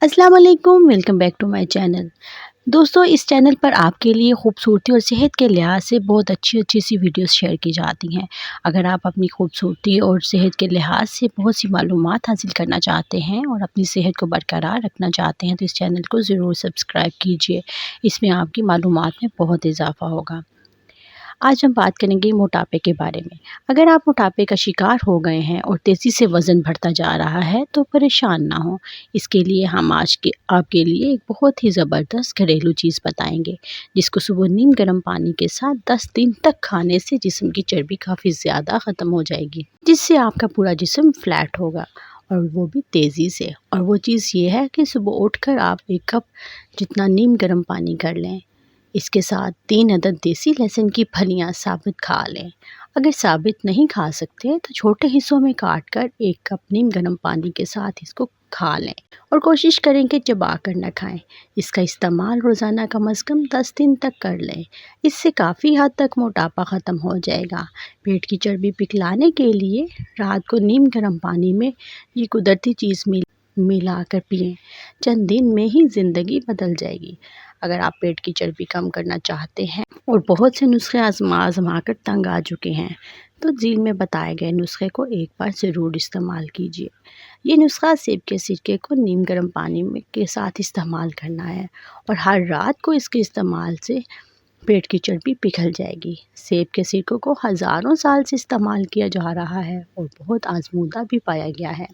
अस्सलाम वालेकुम, welcome back to my channel. दोस्तों, इस चैनल पर आपके लिए खूबसूरती और सेहत के लिहाज से बहुत अच्छी सी वीडियोस शेयर की जाती हैं। अगर आप अपनी खूबसूरती और सेहत के लिहाज से बहुत सी मालूमात हासिल करना चाहते हैं और अपनी सेहत को बरकरार रखना चाहते हैं तो इस चैनल को ज़रूर सब्सक्राइब कीजिए। इसमें आपकी मालूमात में बहुत इजाफ़ा होगा। आज हम बात करेंगे मोटापे के बारे में। अगर आप मोटापे का शिकार हो गए हैं और तेज़ी से वज़न बढ़ता जा रहा है तो परेशान ना हो। इसके लिए हम आज के आपके लिए एक बहुत ही ज़बरदस्त घरेलू चीज़ बताएंगे, जिसको सुबह नीम गर्म पानी के साथ 10 दिन तक खाने से जिस्म की चर्बी काफ़ी ज़्यादा ख़त्म हो जाएगी, जिससे आपका पूरा जिस्म फ्लैट होगा और वो भी तेज़ी से। और वो चीज़ ये है कि सुबह उठकर आप 1 कप जितना नीम गर्म पानी कर लें। इसके साथ 3 अदद देसी लहसुन की फलियां साबुत खा लें। अगर साबुत नहीं खा सकते तो छोटे हिस्सों में काट कर 1 कप नीम गर्म पानी के साथ इसको खा लें और कोशिश करें कि चबा कर न खाएं। इसका इस्तेमाल रोज़ाना कम से कम 10 दिन तक कर लें। इससे काफ़ी हद तक मोटापा ख़त्म हो जाएगा। पेट की चर्बी पिघलाने के लिए रात को नीम गर्म पानी में ये कुदरती चीज़ मिला कर पिएँ। चंद दिन में ही ज़िंदगी बदल जाएगी। अगर आप पेट की चर्बी कम करना चाहते हैं और बहुत से नुस्खे आजमा कर तंग आ चुके हैं तो झील में बताए गए नुस्खे को एक बार ज़रूर इस्तेमाल कीजिए। ये नुस्खा सेब के सिरके को नीम गर्म पानी में के साथ इस्तेमाल करना है और हर रात को इसके इस्तेमाल से पेट की चर्बी पिघल जाएगी। सेब के सिरकों को हज़ारों साल से इस्तेमाल किया जा रहा है और बहुत आजमूदा भी पाया गया है।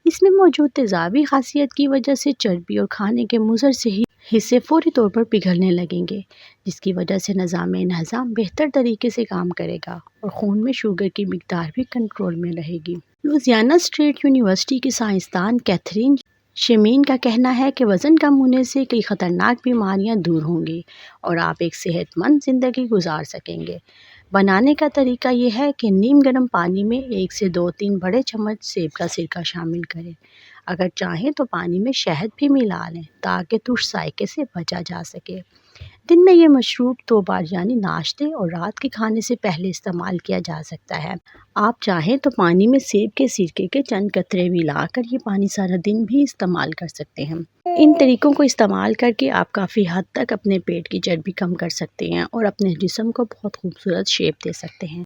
इसमें मौजूद तेज़ाबी खासियत की वजह से चर्बी और खाने के मुज़र से ही हिस्से फौरी तौर पर पिघलने लगेंगे, जिसकी वजह से निज़ाम बेहतर तरीके से काम करेगा और खून में शुगर की मिकदार भी कंट्रोल में रहेगी। लुइसियाना स्टेट यूनिवर्सिटी की साइंसदान कैथरीन शेमीन का कहना है कि वज़न कम होने से कई ख़तरनाक बीमारियां दूर होंगी और आप एक सेहतमंद ज़िंदगी गुजार सकेंगे। बनाने का तरीका ये है कि नीम गर्म पानी में 1 से 2-3 बड़े चम्मच सेब का सिरका शामिल करें। अगर चाहें तो पानी में शहद भी मिला लें ताकि तुर्श जायके से बचा जा सके। दिन में ये मशरूब 2 बार यानी नाश्ते और रात के खाने से पहले इस्तेमाल किया जा सकता है। आप चाहें तो पानी में सेब के सिरके के चंद कतरे मिलाकर ये पानी सारा दिन भी इस्तेमाल कर सकते हैं। इन तरीकों को इस्तेमाल करके आप काफ़ी हद तक अपने पेट की चर्बी कम कर सकते हैं और अपने जिस्म को बहुत खूबसूरत शेप दे सकते हैं।